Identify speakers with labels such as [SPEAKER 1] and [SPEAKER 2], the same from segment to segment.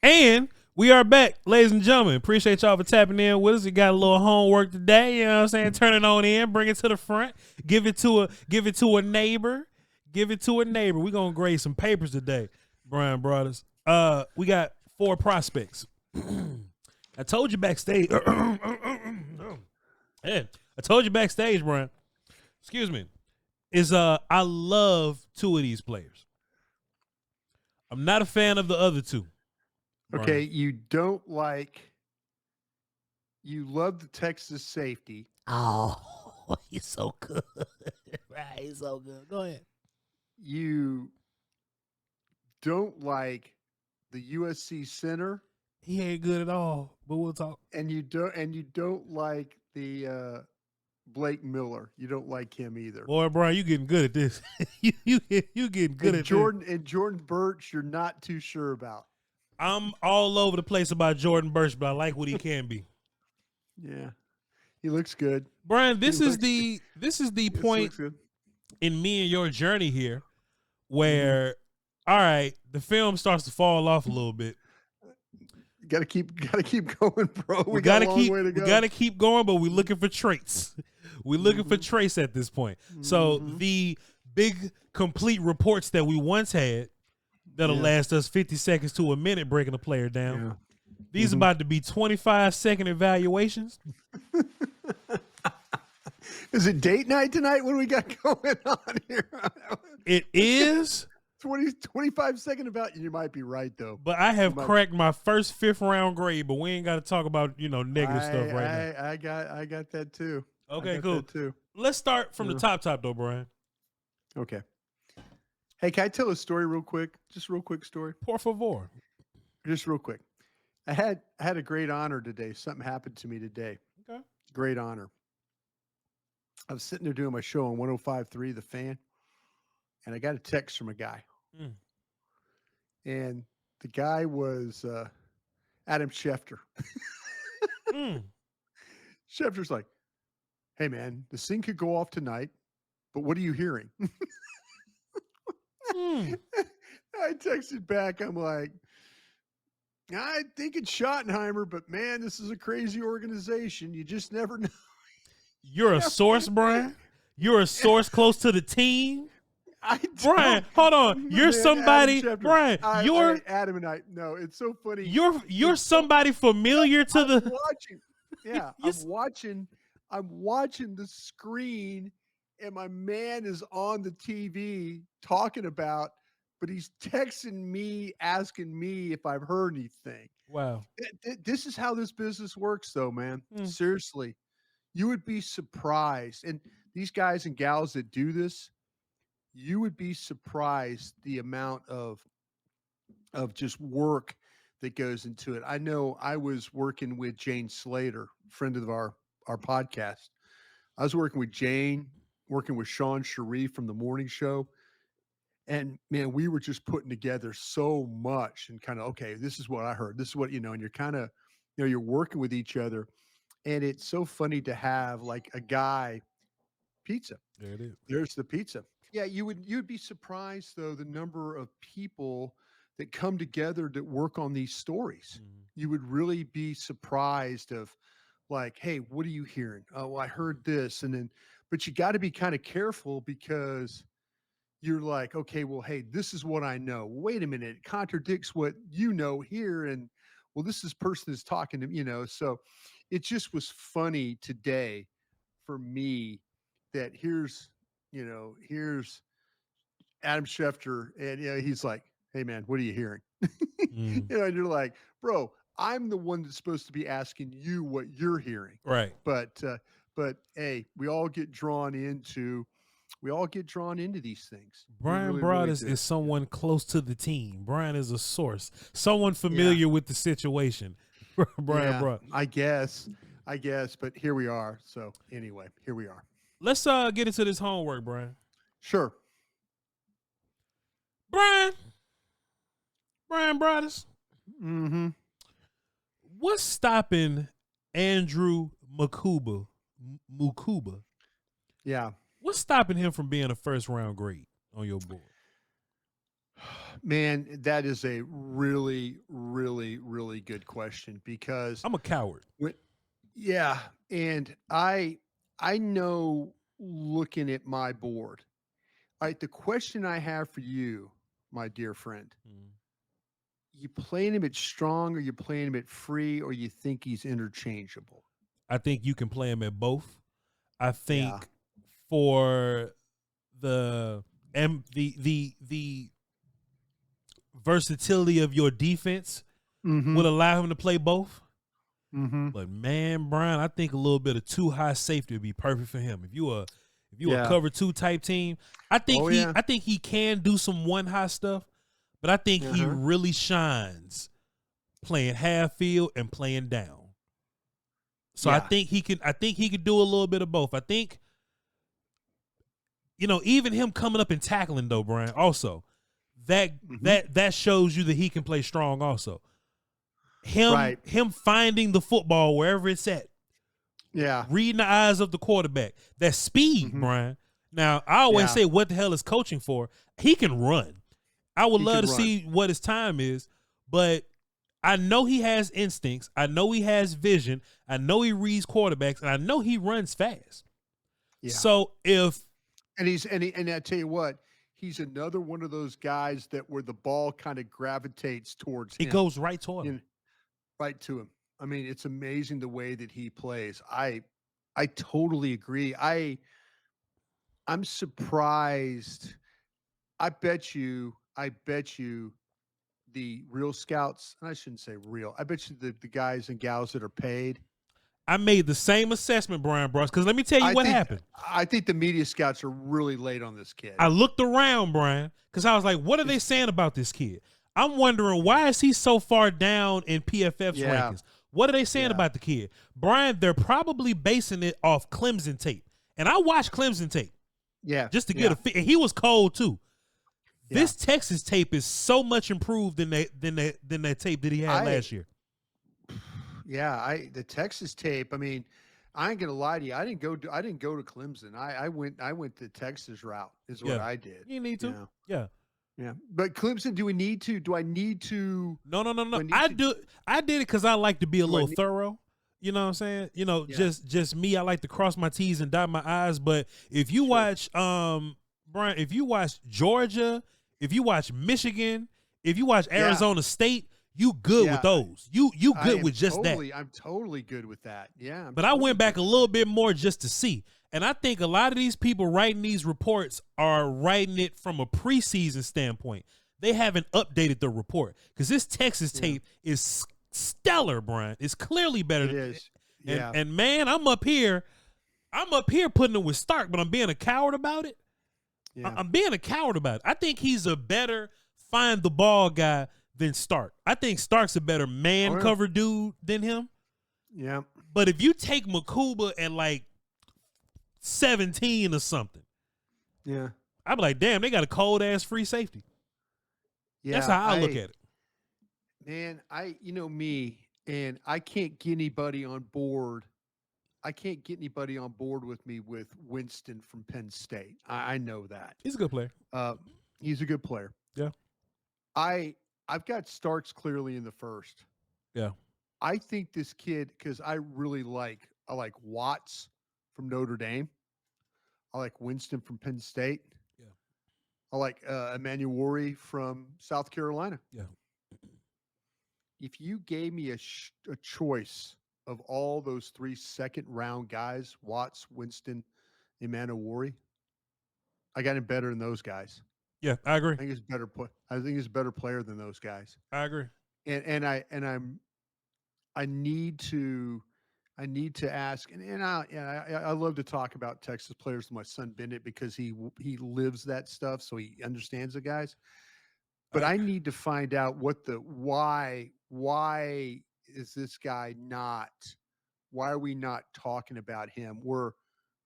[SPEAKER 1] And we are back, ladies and gentlemen. Appreciate y'all for tapping in with us. We got a little homework today. You know what I'm saying? Turn it on in, bring it to the front, give it to a neighbor. Give it to a neighbor. We're gonna grade some papers today, Bryan Broaddus. We got 4 prospects. I told you backstage. Yeah, I told you backstage, Bryan. Excuse me. I love 2 of these players. I'm not a fan of the other 2. Bryan.
[SPEAKER 2] Okay, you love the Texas safety.
[SPEAKER 1] Oh, he's so good. Right, he's so good. Go ahead.
[SPEAKER 2] You don't like the USC center.
[SPEAKER 1] He ain't good at all, but we'll talk.
[SPEAKER 2] And you don't like the Blake Miller. You don't like him either.
[SPEAKER 1] Boy, Bryan, you getting good at this. you getting good at
[SPEAKER 2] Jordan
[SPEAKER 1] this.
[SPEAKER 2] And Jordan Burch, you're not too sure about.
[SPEAKER 1] I'm all over the place about Jordan Burch, but I like what he can be.
[SPEAKER 2] Yeah, he looks good.
[SPEAKER 1] Bryan, this is the point in me and your journey here, where all right, the film starts to fall off a little bit.
[SPEAKER 2] Gotta keep going, bro.
[SPEAKER 1] We got a long way to go. We gotta keep going, but we're looking for traits. We're looking for traits at this point. So the big complete reports that we once had that'll last us 50 seconds to a minute breaking a player down. Yeah. These about to be 25-second evaluations.
[SPEAKER 2] Is it date night tonight? What do we got going on here?
[SPEAKER 1] It is
[SPEAKER 2] 25-second about. You might be right though.
[SPEAKER 1] But I have cracked my first 5th round grade, but we ain't got to talk about negative stuff right now.
[SPEAKER 2] I got that too.
[SPEAKER 1] Okay, cool. Too. Let's start from the top though, Bryan.
[SPEAKER 2] Okay. Hey, can I tell a story real quick? Just real quick story.
[SPEAKER 1] Por favor.
[SPEAKER 2] Just real quick. I had a great honor today. Something happened to me today.
[SPEAKER 1] Okay.
[SPEAKER 2] Great honor. I was sitting there doing my show on 105.3 The Fan, and I got a text from a guy. And the guy was Adam Schefter. Schefter's like, hey, man, this thing could go off tonight, but what are you hearing? I texted back. I'm like, I think it's Schottenheimer, but man, this is a crazy organization. You just never know.
[SPEAKER 1] You're a source, Bryan? You're a source close to the team? Bryan, hold on. You're somebody, Bryan. You're
[SPEAKER 2] Adam and I. No, it's so funny.
[SPEAKER 1] You're somebody familiar to the.
[SPEAKER 2] Watching. Yeah, I'm watching the screen, and my man is on the TV talking about, but he's texting me, asking me if I've heard anything.
[SPEAKER 1] Wow.
[SPEAKER 2] This is how this business works, though, man. Seriously, you would be surprised, and these guys and gals that do this, you would be surprised the amount of just work that goes into it. I know I was working with Jane Slater, friend of our podcast. I was working with Jane, working with Sean Sharif from the morning show. And man, we were just putting together so much and kind of, okay, this is what I heard. This is what, and you're kind of, you're working with each other. And it's so funny to have like a guy pizza.
[SPEAKER 1] There it is.
[SPEAKER 2] There's the pizza. Yeah, you'd be surprised though the number of people that come together that work on these stories. You would really be surprised of like, hey, what are you hearing? Oh, I heard this, but you got to be kind of careful because you're like, okay, well, hey, this is what I know. Wait a minute, it contradicts what you know here, and well, this person is talking to So it just was funny today for me that here's Adam Schefter, and he's like, hey man, what are you hearing? And you're like, bro, I'm the one that's supposed to be asking you what you're hearing.
[SPEAKER 1] Right.
[SPEAKER 2] But hey, we all get drawn into these things.
[SPEAKER 1] Bryan Broaddus is someone close to the team. Bryan is a source, someone familiar with the situation. Bryan Broaddus.
[SPEAKER 2] I guess, but here we are. So anyway, here we are.
[SPEAKER 1] Let's get into this homework, Bryan.
[SPEAKER 2] Sure.
[SPEAKER 1] Bryan Broaddus. What's stopping Andrew Mukuba?
[SPEAKER 2] Yeah.
[SPEAKER 1] What's stopping him from being a first-round grade on your board?
[SPEAKER 2] Man, that is a really, really, good question because
[SPEAKER 1] I'm a coward.
[SPEAKER 2] yeah, and I know looking at my board. All right, the question I have for you, my dear friend, you playing him at strong or you playing him at free or you think he's interchangeable?
[SPEAKER 1] I think you can play him at both. I think
[SPEAKER 2] Yeah.
[SPEAKER 1] for the versatility of your defense
[SPEAKER 2] Mm-hmm.
[SPEAKER 1] would allow him to play both.
[SPEAKER 2] Mm-hmm.
[SPEAKER 1] But man, Bryan, I think a little bit of too high safety would be perfect for him. If you a cover 2 type team, I think I think he can do some one high stuff, but I think he really shines playing half field and playing down. So I think he could do a little bit of both. I think, even him coming up and tackling though, Bryan, also that shows you that he can play strong also. Him finding the football wherever it's at.
[SPEAKER 2] Yeah.
[SPEAKER 1] Reading the eyes of the quarterback. That speed, Bryan. Now, I always say, what the hell is coaching for? He can run. I would love to see what his time is, but I know he has instincts. I know he has vision. I know he reads quarterbacks, and I know he runs fast. Yeah. So and
[SPEAKER 2] I tell you what, he's another one of those guys that where the ball kind of gravitates towards him.
[SPEAKER 1] It goes right toward him.
[SPEAKER 2] Right to him. I mean, it's amazing the way that he plays. I totally agree. I'm surprised. I bet you the real scouts, and I shouldn't say real, I bet you the guys and gals that are paid.
[SPEAKER 1] I made the same assessment, Bryan Broaddus, because let me tell you what happened.
[SPEAKER 2] I think the media scouts are really late on this kid.
[SPEAKER 1] I looked around, Bryan, because I was like, what are they saying about this kid? I'm wondering, why is he so far down in PFF's rankings? What are they saying about the kid? Bryan, they're probably basing it off Clemson tape. And I watched Clemson tape. Yeah. Just to get and he was cold too. Yeah. This Texas tape is so much improved than that tape that he had last year.
[SPEAKER 2] Yeah, the Texas tape, I mean, I ain't gonna lie to you. I didn't go to Clemson. I went the Texas route is what I did.
[SPEAKER 1] You need to. Yeah.
[SPEAKER 2] Yeah, but Clemson, do we need to? Do I need to?
[SPEAKER 1] No. I did it because I like to be a little thorough. You know what I'm saying? Just me. I like to cross my T's and dot my I's. But if you watch, Bryan, if you watch Georgia, if you watch Michigan, if you watch Arizona State, you good with those. You good with just that.
[SPEAKER 2] I'm totally good with that. Yeah.
[SPEAKER 1] But I went back a little bit more just to see. And I think a lot of these people writing these reports are writing it from a preseason standpoint. They haven't updated the report because this Texas tape is stellar, Bryan. It's clearly better.
[SPEAKER 2] It is. Yeah.
[SPEAKER 1] And man, I'm up here putting it with Stark, but I'm being a coward about it. Yeah. I'm being a coward about it. I think he's a better find the ball guy than Stark. I think Stark's a better man cover dude than him.
[SPEAKER 2] Yeah.
[SPEAKER 1] But if you take Mukuba at like 17 or something, I'd be like, damn, they got a cold ass free safety. Yeah, that's how I look at it.
[SPEAKER 2] Man, me, and I can't get anybody on board. I can't get anybody on board with me with Winston from Penn State. I know that.
[SPEAKER 1] He's a good player.
[SPEAKER 2] He's a good player.
[SPEAKER 1] Yeah.
[SPEAKER 2] I've got Starks clearly in the first.
[SPEAKER 1] Yeah.
[SPEAKER 2] I think this kid, because I like Watts from Notre Dame. I like Winston from Penn State.
[SPEAKER 1] Yeah.
[SPEAKER 2] I like Emmanuel from South Carolina.
[SPEAKER 1] Yeah.
[SPEAKER 2] If you gave me a choice of all those 3 second-round guys, Watts, Winston, Emmanuel, I got him better than those guys.
[SPEAKER 1] Yeah, I agree.
[SPEAKER 2] I think he's better. I think he's a better player than those guys.
[SPEAKER 1] I agree.
[SPEAKER 2] I need to ask, and I love to talk about Texas players with my son Bennett because he lives that stuff, so he understands the guys. But I need to find out why is this guy not? Why are we not talking about him? Were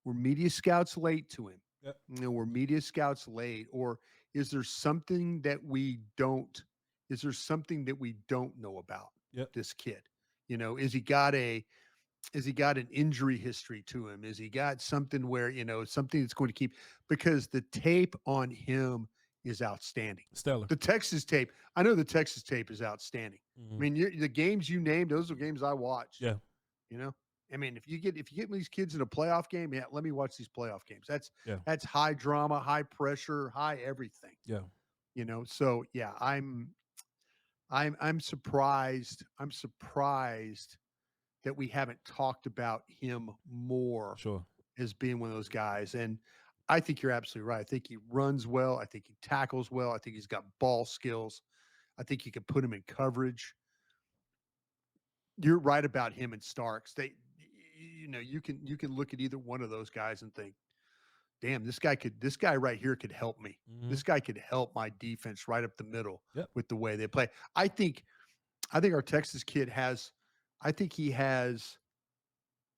[SPEAKER 2] media scouts late to him?
[SPEAKER 1] Yep.
[SPEAKER 2] Were media scouts late, or is there something that we don't? Is there something that we don't know about this kid? Is he got an injury history to him? Is he got something where, something that's going to keep, because the tape on him is outstanding.
[SPEAKER 1] Stellar.
[SPEAKER 2] The Texas tape, I know the Texas tape is outstanding. I mean, the games you named, those are games I watched.
[SPEAKER 1] Yeah.
[SPEAKER 2] You know, I mean, if you get these kids in a playoff game, yeah, let me watch these playoff games.
[SPEAKER 1] Yeah.
[SPEAKER 2] That's high drama, high pressure, high everything.
[SPEAKER 1] Yeah.
[SPEAKER 2] You know, so yeah, I'm surprised. I'm surprised that we haven't talked about him more
[SPEAKER 1] Sure.
[SPEAKER 2] as being one of those guys. And I think you're absolutely right. I think he runs well. I think he tackles well. I think he's got ball skills. I think you can put him in coverage. You're right about him and Starks. You can look at either one of those guys and think, damn, this guy right here could help me. This guy could help my defense right up the middle with the way they play. I think our Texas kid I think he has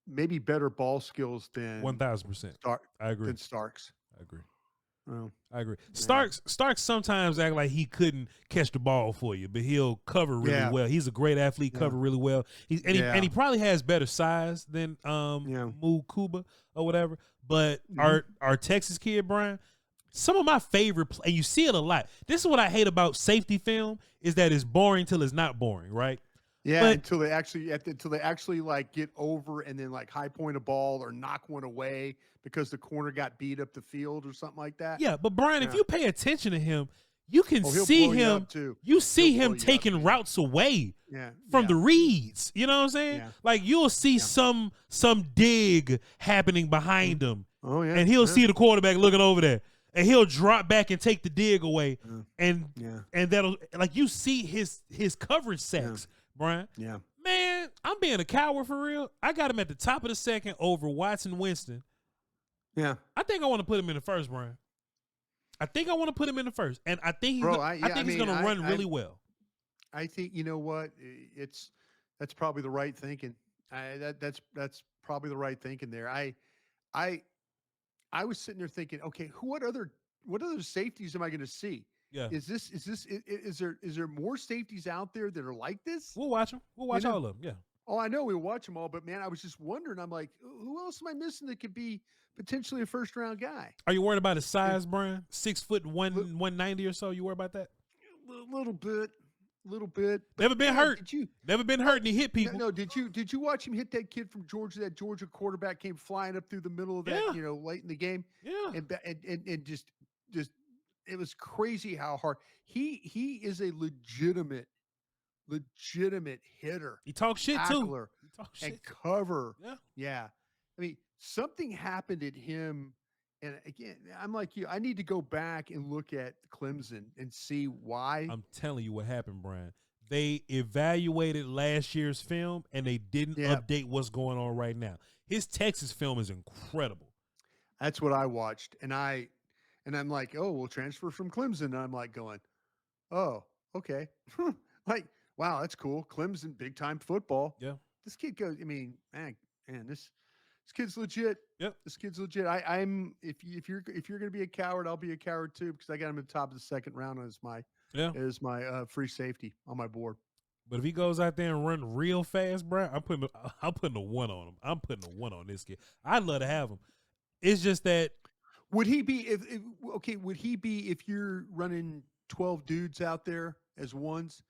[SPEAKER 2] maybe better ball skills than
[SPEAKER 1] 1,000%. I agree.
[SPEAKER 2] Than Starks.
[SPEAKER 1] I agree.
[SPEAKER 2] Well,
[SPEAKER 1] I agree. Starks sometimes act like he couldn't catch the ball for you, but he'll cover really well. He's a great athlete, cover really well. And he probably has better size than Mukuba or whatever. But our Texas kid, Bryan, some of my favorite and you see it a lot. This is what I hate about safety film is that it's boring till it's not boring, right?
[SPEAKER 2] Yeah, but, until they actually like get over and then like high point a ball or knock one away because the corner got beat up the field or something like that.
[SPEAKER 1] Yeah, but Bryan, if you pay attention to him, you can see him. You see him taking routes away from the reads. You know what I'm saying? Yeah. Like you'll see some dig happening behind him.
[SPEAKER 2] Oh yeah,
[SPEAKER 1] and he'll see the quarterback looking over there, and he'll drop back and take the dig away, and that'll like you see his coverage sacks. Bryan.
[SPEAKER 2] Yeah.
[SPEAKER 1] Man, I'm being a coward for real. I got him at the top of the second over Watson Winston.
[SPEAKER 2] Yeah.
[SPEAKER 1] I think I want to put him in the first, Bryan. I think I want to put him in the first. And I think he's going to run really well.
[SPEAKER 2] I think, you know what? That's probably the right thinking. That's probably the right thinking there. I was sitting there thinking, okay, what other safeties am I going to see?
[SPEAKER 1] Yeah.
[SPEAKER 2] Is there more safeties out there that are like this?
[SPEAKER 1] We'll watch them. We'll watch all of them. Yeah.
[SPEAKER 2] Oh, I know we'll watch them all, but man, I was just wondering. I'm like, who else am I missing that could be potentially a first round guy?
[SPEAKER 1] Are you worried about his size, Bryan? 6'1", 190 or so. You worried about that?
[SPEAKER 2] A little bit.
[SPEAKER 1] Never been hurt. Never been hurt and he hit people.
[SPEAKER 2] No, did you watch him hit that kid from Georgia? That Georgia quarterback came flying up through the middle of that, late in the game.
[SPEAKER 1] Yeah.
[SPEAKER 2] And just. It was crazy how hard he is a legitimate hitter.
[SPEAKER 1] He talks shit too.
[SPEAKER 2] And cover.
[SPEAKER 1] Yeah.
[SPEAKER 2] Yeah. I mean, something happened at him. And again, I'm like you. I need to go back and look at Clemson and see why.
[SPEAKER 1] I'm telling you what happened, Bryan. They evaluated last year's film and they didn't update what's going on right now. His Texas film is incredible.
[SPEAKER 2] That's what I watched. And I'm like, oh, we'll transfer from Clemson. And I'm like going, oh, okay. Like, wow, that's cool. Clemson, big time football.
[SPEAKER 1] Yeah.
[SPEAKER 2] This kid goes, I mean, man, this kid's legit.
[SPEAKER 1] Yep.
[SPEAKER 2] This kid's legit. I'm if you're gonna be a coward, I'll be a coward too, because I got him at the top of the second round as my free safety on my board.
[SPEAKER 1] But if he goes out there and run real fast, Bryan, I'm putting a 1 on him. I'm putting a 1 on this kid. I'd love to have him. It's just that.
[SPEAKER 2] Would he be if you're running 12 dudes out there as ones?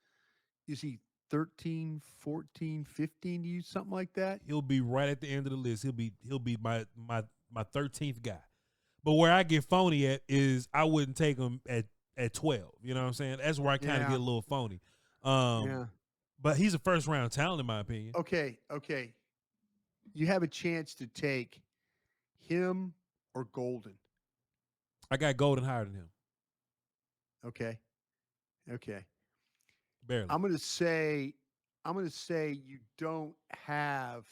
[SPEAKER 2] Is he 13, 14, 15 to you, something like that?
[SPEAKER 1] He'll be right at the end of the list. He'll be my 13th guy. But where I get phony at is I wouldn't take him at 12. You know what I'm saying? That's where I kind of get a little phony. But he's a first round talent in my opinion.
[SPEAKER 2] Okay. You have a chance to take him or Golden.
[SPEAKER 1] I got Golden higher than him.
[SPEAKER 2] Okay.
[SPEAKER 1] Barely.
[SPEAKER 2] I'm gonna say you don't have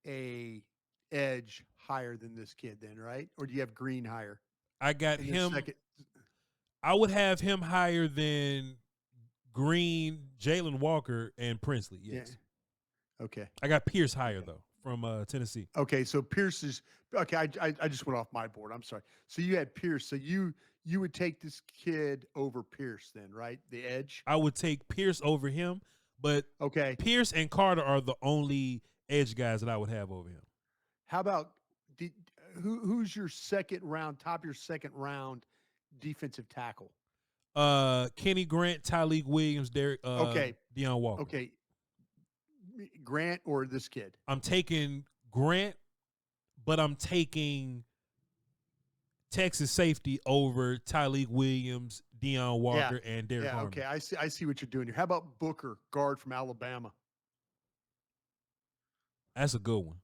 [SPEAKER 2] a edge higher than this kid then, right? Or do you have Green higher?
[SPEAKER 1] I got him. I would have him higher than Green, Jalen Walker, and Princely. Yes.
[SPEAKER 2] Yeah. Okay.
[SPEAKER 1] I got Pierce higher though from Tennessee.
[SPEAKER 2] Okay, so Pierce is okay. I just went off my board. I'm sorry. So you had Pierce. So you would take this kid over Pierce then, right? The edge.
[SPEAKER 1] I would take Pierce over him, but
[SPEAKER 2] okay,
[SPEAKER 1] Pierce and Carter are the only edge guys that I would have over him.
[SPEAKER 2] How about who's your top of your second round defensive tackle?
[SPEAKER 1] Kenny Grant, Tyleek Williams, Derek. Deion Walker.
[SPEAKER 2] Okay. Grant or this kid?
[SPEAKER 1] I'm taking Grant, but I'm taking Texas safety over Tyleek Williams, Deion Walker, and Derek Harmon.
[SPEAKER 2] Okay, I see what you're doing here. How about Booker, guard from Alabama?
[SPEAKER 1] That's a good one.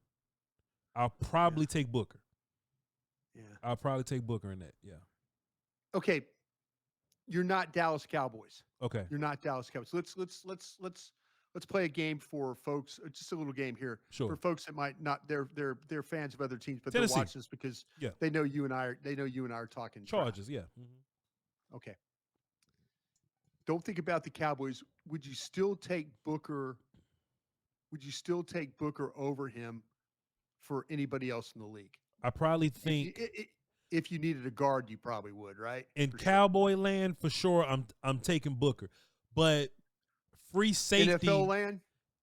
[SPEAKER 1] I'll probably take Booker.
[SPEAKER 2] Yeah.
[SPEAKER 1] I'll probably take Booker in that. Yeah.
[SPEAKER 2] Okay. You're not Dallas Cowboys.
[SPEAKER 1] Okay.
[SPEAKER 2] You're not Dallas Cowboys. So let's play a game for folks. Just a little game here.
[SPEAKER 1] Sure.
[SPEAKER 2] For folks that might not they're fans of other teams, but
[SPEAKER 1] Tennessee.
[SPEAKER 2] they're watching this because they know you and I are talking
[SPEAKER 1] Chargers, yeah. Mm-hmm.
[SPEAKER 2] Okay. Don't think about the Cowboys. Would you still take Booker? Would you still take Booker over him for anybody else in the league?
[SPEAKER 1] I probably think
[SPEAKER 2] if you needed a guard, you probably would, right?
[SPEAKER 1] In Cowboy land, for sure, I'm taking Booker. But free safety,
[SPEAKER 2] NFL land,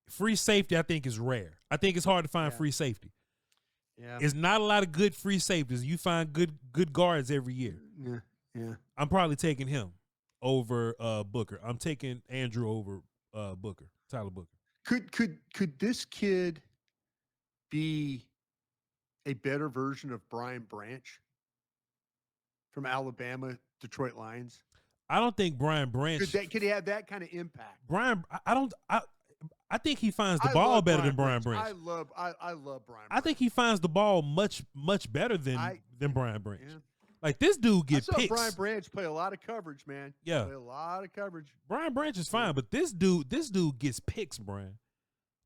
[SPEAKER 1] free safety, I think is rare. I think it's hard to find free safety.
[SPEAKER 2] Yeah,
[SPEAKER 1] it's not a lot of good free safeties. You find good guards every year.
[SPEAKER 2] Yeah.
[SPEAKER 1] I'm probably taking him over Booker. I'm taking Andrew over Booker, Tyler Booker.
[SPEAKER 2] Could this kid be a better version of Brian Branch from Alabama, Detroit Lions?
[SPEAKER 1] I don't think Brian Branch
[SPEAKER 2] could he have that kind of impact.
[SPEAKER 1] Brian, I think he finds the ball better than Brian Branch.
[SPEAKER 2] I love Brian Branch.
[SPEAKER 1] I think he finds the ball much better than Brian Branch. Yeah. Like, this dude gets picks.
[SPEAKER 2] Brian Branch play a lot of coverage, man.
[SPEAKER 1] Yeah.
[SPEAKER 2] Play a lot of coverage.
[SPEAKER 1] Brian Branch is fine, but this dude gets picks, Brian.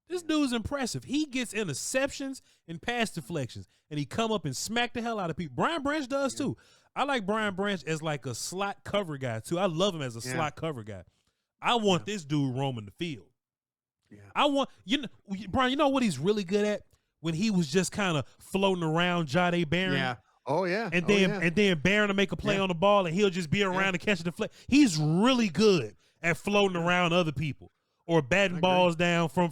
[SPEAKER 1] This dude's impressive. He gets interceptions and pass deflections, and he come up and smack the hell out of people. Brian Branch does too. I like Brian Branch as like a slot cover guy too. I love him as a slot cover guy. I want this dude roaming the field. Yeah. I want Brian. You know what he's really good at? When he was just kind of floating around Jade Barron.
[SPEAKER 2] Yeah. Oh yeah.
[SPEAKER 1] And then Barron to make a play on the ball, and he'll just be around and catch the deflect. He's really good at floating around other people or batting balls down from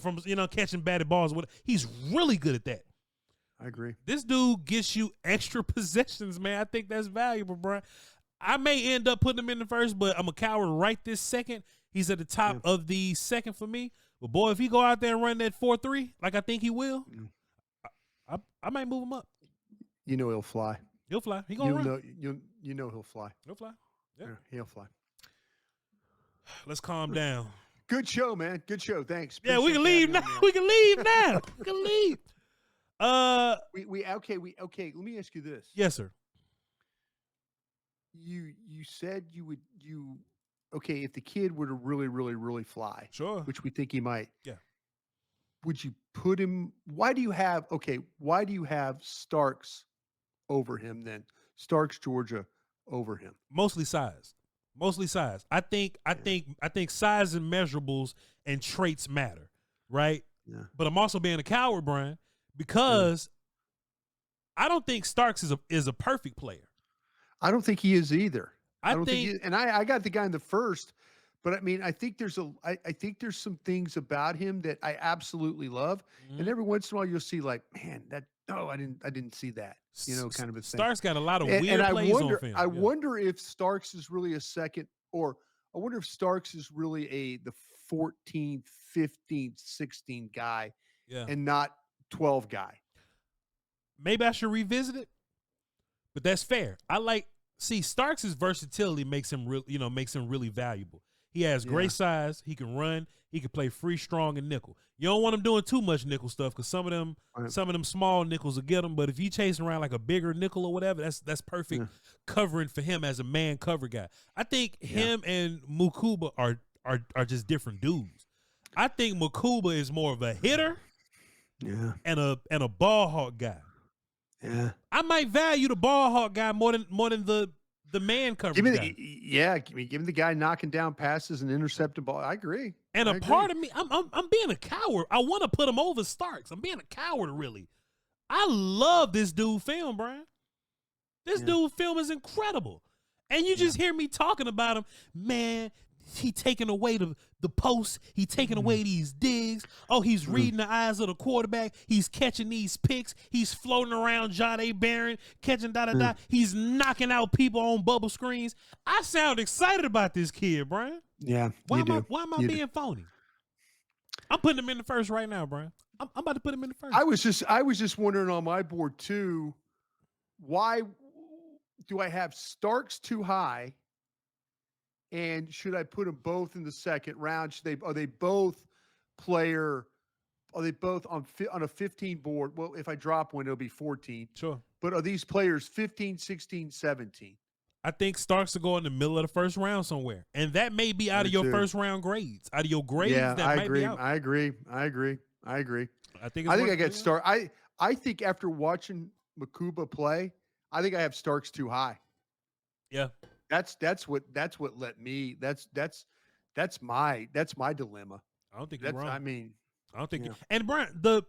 [SPEAKER 1] catching batted balls. He's really good at that.
[SPEAKER 2] I agree.
[SPEAKER 1] This dude gets you extra possessions, man. I think that's valuable, Brian. I may end up putting him in the first, but I'm a coward right this second. He's at the top of the second for me. But boy, if he go out there and run that 4-3, like I think he will, I might move him up.
[SPEAKER 2] You know he'll fly.
[SPEAKER 1] He'll fly. He gonna run.
[SPEAKER 2] You know he'll fly.
[SPEAKER 1] He'll fly.
[SPEAKER 2] Yeah, he'll fly.
[SPEAKER 1] Let's calm down.
[SPEAKER 2] Good show, man. Good show. Thanks.
[SPEAKER 1] Yeah, we can leave now. We can leave now. We can leave.
[SPEAKER 2] Okay. Let me ask you this.
[SPEAKER 1] Yes, sir.
[SPEAKER 2] You said if the kid were to really, really, really fly,
[SPEAKER 1] sure,
[SPEAKER 2] which we think he might.
[SPEAKER 1] Yeah.
[SPEAKER 2] Would you put him? Why do you have Starks over him then? Starks, Georgia, over him.
[SPEAKER 1] Mostly size. I think size and measurables and traits matter, right?
[SPEAKER 2] Yeah.
[SPEAKER 1] But I'm also being a coward, Brian, because I don't think Starks is a perfect player.
[SPEAKER 2] I don't think he is either.
[SPEAKER 1] I think
[SPEAKER 2] I got the guy in the first, but I mean, I think there's some things about him that I absolutely love, and every once in a while you'll see like, man, I didn't see that, kind of a thing.
[SPEAKER 1] Starks got a lot of weird plays on film.
[SPEAKER 2] I wonder if Starks is really a second, or I wonder if Starks is really the 14th, 15th, 16th guy, and not 12 guy.
[SPEAKER 1] Maybe I should revisit it, but that's fair. Starks' versatility makes him really valuable. He has great size. He can run. He can play free, strong, and nickel. You don't want him doing too much nickel stuff because some of them small nickels will get him. But if you chasing around like a bigger nickel or whatever, that's perfect covering for him as a man cover guy. I think him and Mukuba are just different dudes. I think Mukuba is more of a hitter, and a ball hawk guy.
[SPEAKER 2] Yeah,
[SPEAKER 1] I might value the ball hawk guy more than the man coverage guy.
[SPEAKER 2] Give me the guy knocking down passes and intercepting ball. I agree.
[SPEAKER 1] And part of me, I'm being a coward. I want to put him over Starks. I'm being a coward, really. I love this dude film, Brian. This dude film is incredible. And you just hear me talking about him. Man, he taking away the post. He taking away these digs. Oh, he's reading the eyes of the quarterback. He's catching these picks. He's floating around Jahdae Barron, catching da-da-da. He's knocking out people on bubble screens. I sound excited about this kid, Bryan.
[SPEAKER 2] Yeah,
[SPEAKER 1] Why am I being phony? I'm putting him in the first right now, Bryan. I'm about to put him in the first.
[SPEAKER 2] I was just wondering on my board too, why do I have Starks too high? And should I put them both in the second round? Are they both on a 15 board? Well, if I drop one, it'll be 14.
[SPEAKER 1] Sure.
[SPEAKER 2] But are these players 15, 16, 17?
[SPEAKER 1] I think Starks will go in the middle of the first round somewhere. And that may be out of your first round grades. Out of your grades,
[SPEAKER 2] yeah,
[SPEAKER 1] that might be out.
[SPEAKER 2] I agree. I think I got Starks. I think after watching Mukuba play, I think I have Starks too high.
[SPEAKER 1] Yeah.
[SPEAKER 2] That's what let me. That's my dilemma.
[SPEAKER 1] I don't think you're wrong.
[SPEAKER 2] I mean,
[SPEAKER 1] I don't think. And Bryan, the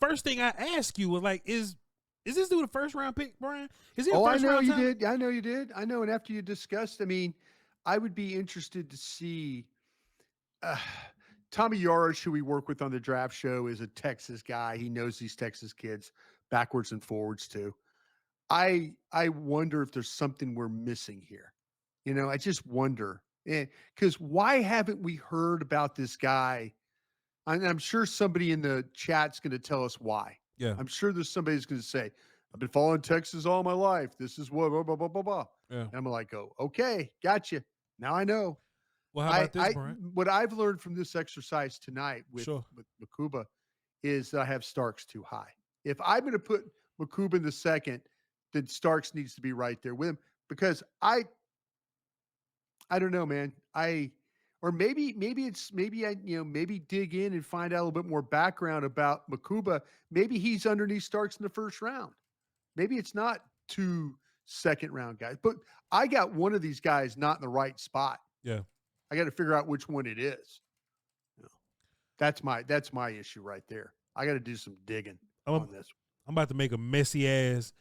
[SPEAKER 1] first thing I asked you was like, is this dude a first round pick, Bryan? Is he?
[SPEAKER 2] I know you did. I know you did. I know. And after you discussed, I mean, I would be interested to see. Tommy Yarish, who we work with on the draft show, is a Texas guy. He knows these Texas kids backwards and forwards too. I wonder if there's something we're missing here. You know, I just wonder. Because why haven't we heard about this guy? I'm sure somebody in the chat's going to tell us why.
[SPEAKER 1] Yeah.
[SPEAKER 2] I'm sure there's somebody who's going to say, I've been following Texas all my life. This is what, blah, blah, blah, blah, blah.
[SPEAKER 1] Yeah.
[SPEAKER 2] And I'm like, okay, gotcha. Now I know.
[SPEAKER 1] Well, how about this, Bryan?
[SPEAKER 2] What I've learned from this exercise tonight with Mukuba is I have Starks too high. If I'm going to put Mukuba in the second, then Starks needs to be right there with him, because I don't know, man. Maybe dig in and find out a little bit more background about Mukuba. Maybe he's underneath Starks in the first round. Maybe it's not 2 second round guys, but I got one of these guys not in the right spot.
[SPEAKER 1] Yeah.
[SPEAKER 2] I got to figure out which one it is. That's my issue right there. I got to do some digging on this.
[SPEAKER 1] I'm about to make a messy ass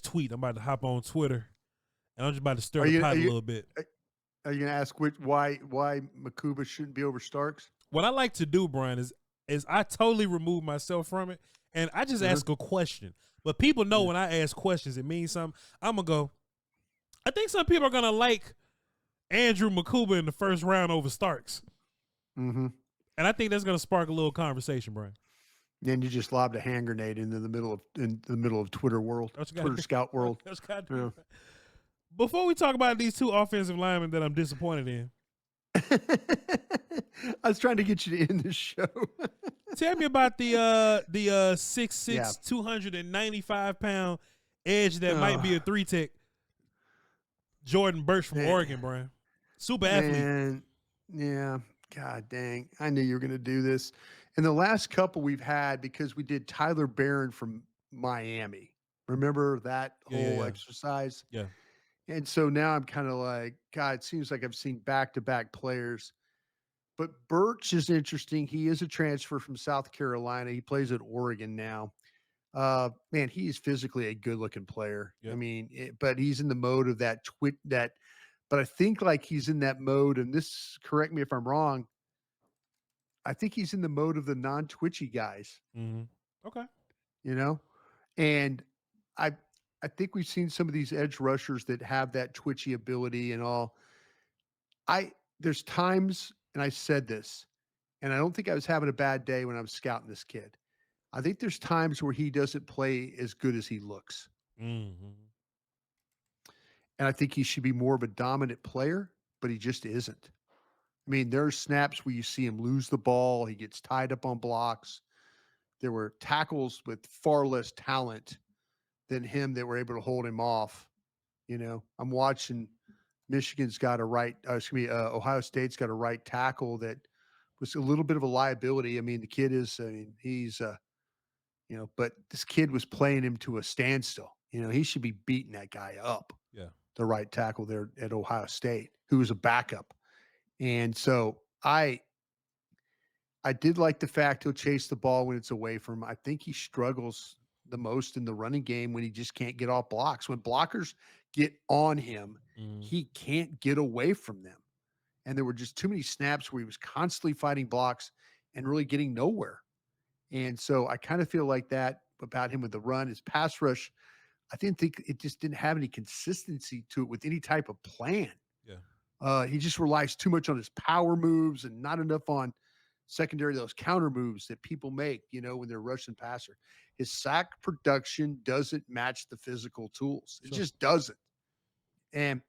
[SPEAKER 1] tweet. I'm about to hop on Twitter, and I'm just about to stir the pot a little bit.
[SPEAKER 2] Are you going to ask why Mukuba shouldn't be over Starks?
[SPEAKER 1] What I like to do, Bryan, is I totally remove myself from it, and I just ask a question. But people know when I ask questions, it means something. I'm going to go, I think some people are going to like Andrew Mukuba in the first round over Starks.
[SPEAKER 2] Mm-hmm.
[SPEAKER 1] And I think that's going to spark a little conversation, Bryan.
[SPEAKER 2] Then you just lobbed a hand grenade in the middle of Twitter world, Twitter scout world.
[SPEAKER 1] Before we talk about these 2 offensive linemen that I'm disappointed in,
[SPEAKER 2] I was trying to get you to end the show.
[SPEAKER 1] Tell me about the 6'6", 295-pound edge that might be a 3-tech, Jordan Burch from Oregon, Bryan. Super athlete.
[SPEAKER 2] Yeah. God dang. I knew you were going to do this. And the last couple we've had, because we did Tyler Barron from Miami. Remember that whole exercise?
[SPEAKER 1] Yeah.
[SPEAKER 2] And so now I'm kind of like, God, it seems like I've seen back-to-back players. But Burch is interesting. He is a transfer from South Carolina. He plays at Oregon now. Man, he is physically a good-looking player. Yep. I mean, but he's in the mode of but I think like he's in that mode, and this, correct me if I'm wrong, I think he's in the mode of the non-twitchy guys.
[SPEAKER 1] Mm-hmm. Okay.
[SPEAKER 2] You know? And I think we've seen some of these edge rushers that have that twitchy ability and all. There's times, and I said this, and I don't think I was having a bad day when I was scouting this kid. I think there's times where he doesn't play as good as he looks.
[SPEAKER 1] Mm-hmm.
[SPEAKER 2] And I think he should be more of a dominant player, but he just isn't. I mean, there are snaps where you see him lose the ball. He gets tied up on blocks. There were tackles with far less talent than him that were able to hold him off. You know, I'm watching Michigan's got a Ohio State's got a right tackle that was a little bit of a liability. I mean, the kid is, he's, but this kid was playing him to a standstill. You know, he should be beating that guy up.
[SPEAKER 1] Yeah.
[SPEAKER 2] The right tackle there at Ohio State, who was a backup. And so I did like the fact he'll chase the ball when it's away from him. I think he struggles the most in the running game when he just can't get off blocks. When blockers get on him, he can't get away from them. and there were just too many snaps where he was constantly fighting blocks and really getting nowhere. And so I kind of feel like that about him with the run. His pass rush, I didn't think it just didn't have any consistency to it with any type of plan.
[SPEAKER 1] Yeah.
[SPEAKER 2] He just relies too much on his power moves and not enough on secondary, those counter moves that people make, when they're rushing passer. His sack production doesn't match the physical tools. It just doesn't. And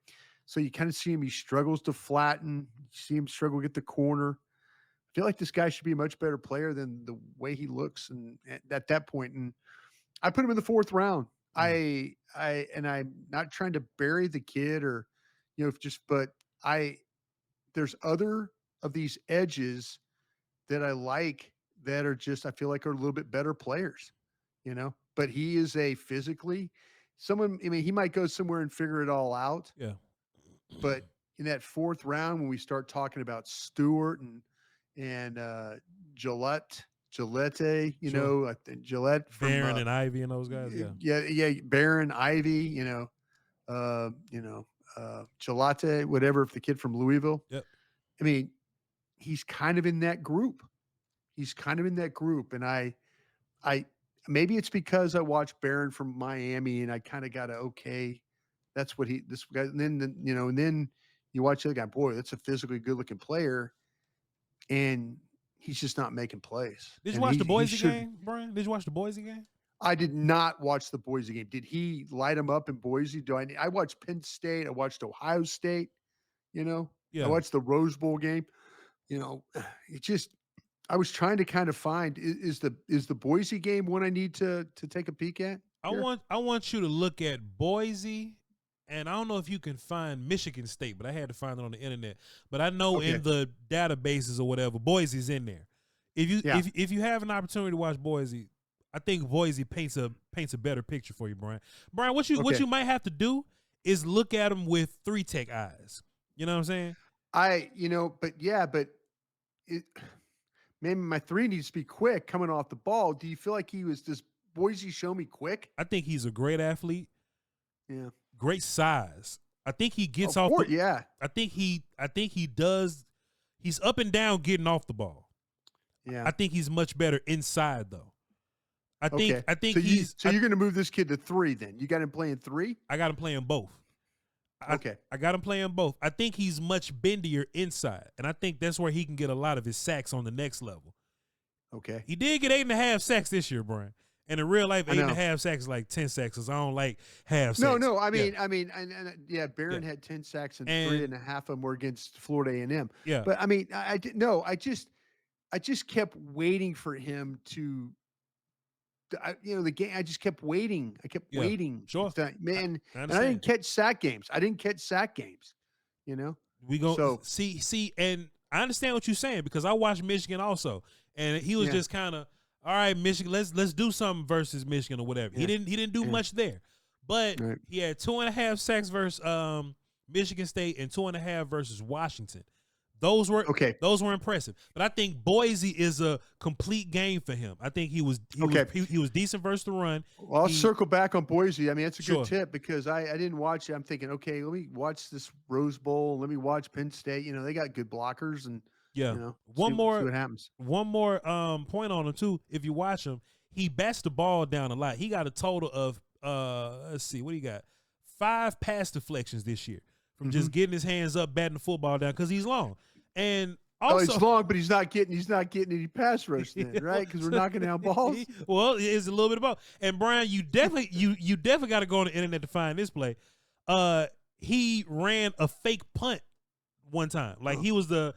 [SPEAKER 2] so you kind of see him, he struggles to flatten. You see him struggle to get the corner. I feel like this guy should be a much better player than the way he looks. And at that point, and I put him in the 4th round. And I'm not trying to bury the kid or, but there's other of these edges that I like that are just, I feel like are a little bit better players, but he is a physically someone. I mean, he might go somewhere and figure it all out.
[SPEAKER 1] Yeah.
[SPEAKER 2] But in that 4th round, when we start talking about Stewart and Gillette, I think Gillette from
[SPEAKER 1] Barron and Ivy and those guys.
[SPEAKER 2] Yeah. Barron, Ivy, Gillette, whatever, if the kid from Louisville.
[SPEAKER 1] Yep.
[SPEAKER 2] I mean, he's kind of in that group. And I maybe it's because I watched Barron from Miami and I kind of got that's what this guy, and then you watch the other guy, boy, that's a physically good looking player. And he's just not making plays.
[SPEAKER 1] Did you watch the Boise game, Bryan? Did you watch the Boise game?
[SPEAKER 2] I did not watch the Boise game. Did he light him up in Boise? I watched Penn State. I watched Ohio State,
[SPEAKER 1] Yeah.
[SPEAKER 2] I watched the Rose Bowl game. I was trying to kind of find, is the Boise game one I need to take a peek at?
[SPEAKER 1] I want you to look at Boise, and I don't know if you can find Michigan State, but I had to find it on the internet. But I know in the databases or whatever, Boise's in there. If you have an opportunity to watch Boise, I think Boise paints a better picture for you, Bryan. Bryan, what you might have to do is look at them with 3-tech eyes. You know what I'm saying?
[SPEAKER 2] Maybe my 3 needs to be quick coming off the ball. Do you feel like does Boise show me quick?
[SPEAKER 1] I think he's a great athlete.
[SPEAKER 2] Yeah.
[SPEAKER 1] Great size. I think he gets
[SPEAKER 2] I think
[SPEAKER 1] he does. He's up and down getting off the ball.
[SPEAKER 2] Yeah.
[SPEAKER 1] I think he's much better inside though. I think
[SPEAKER 2] so you're going to move this kid to 3 then. You got him playing 3?
[SPEAKER 1] I got him playing both. I got him playing both. I think he's much bendier inside, and I think that's where he can get a lot of his sacks on the next level.
[SPEAKER 2] Okay.
[SPEAKER 1] He did get 8.5 sacks this year, Bryan. And in real life, 8.5 sacks is like 10 sacks. Because I don't like half sacks.
[SPEAKER 2] No. I mean, Barron had 10 sacks and 3.5 of them were against Florida A&M.
[SPEAKER 1] Yeah.
[SPEAKER 2] But I mean, I just kept waiting for him to. The game. I just kept waiting. Waiting.
[SPEAKER 1] Sure,
[SPEAKER 2] man. And I didn't catch sack games.
[SPEAKER 1] We go see, and I understand what you're saying because I watched Michigan also, and he was just kind of all right. Michigan, let's do something versus Michigan or whatever. Yeah. He didn't do much there, but he had 2.5 sacks versus Michigan State and 2.5 versus Washington. Those were impressive, but I think Boise is a complete game for him. I think he was decent versus the run.
[SPEAKER 2] Well, I'll circle back on Boise. I mean, that's a good tip because I didn't watch it. I'm thinking, okay, let me watch this Rose Bowl. Let me watch Penn State. They got good blockers and see what happens.
[SPEAKER 1] One more point on him too. If you watch him, he bats the ball down a lot. He got a total of let's see, what do you got? 5 pass deflections this year from just getting his hands up, batting the football down because he's long. And also,
[SPEAKER 2] he's long, but he's not getting any pass rush then, right? Because we're knocking down balls.
[SPEAKER 1] Well, it's a little bit of both. And Bryan, you definitely got to go on the internet to find this play. He ran a fake punt one time. Like he was a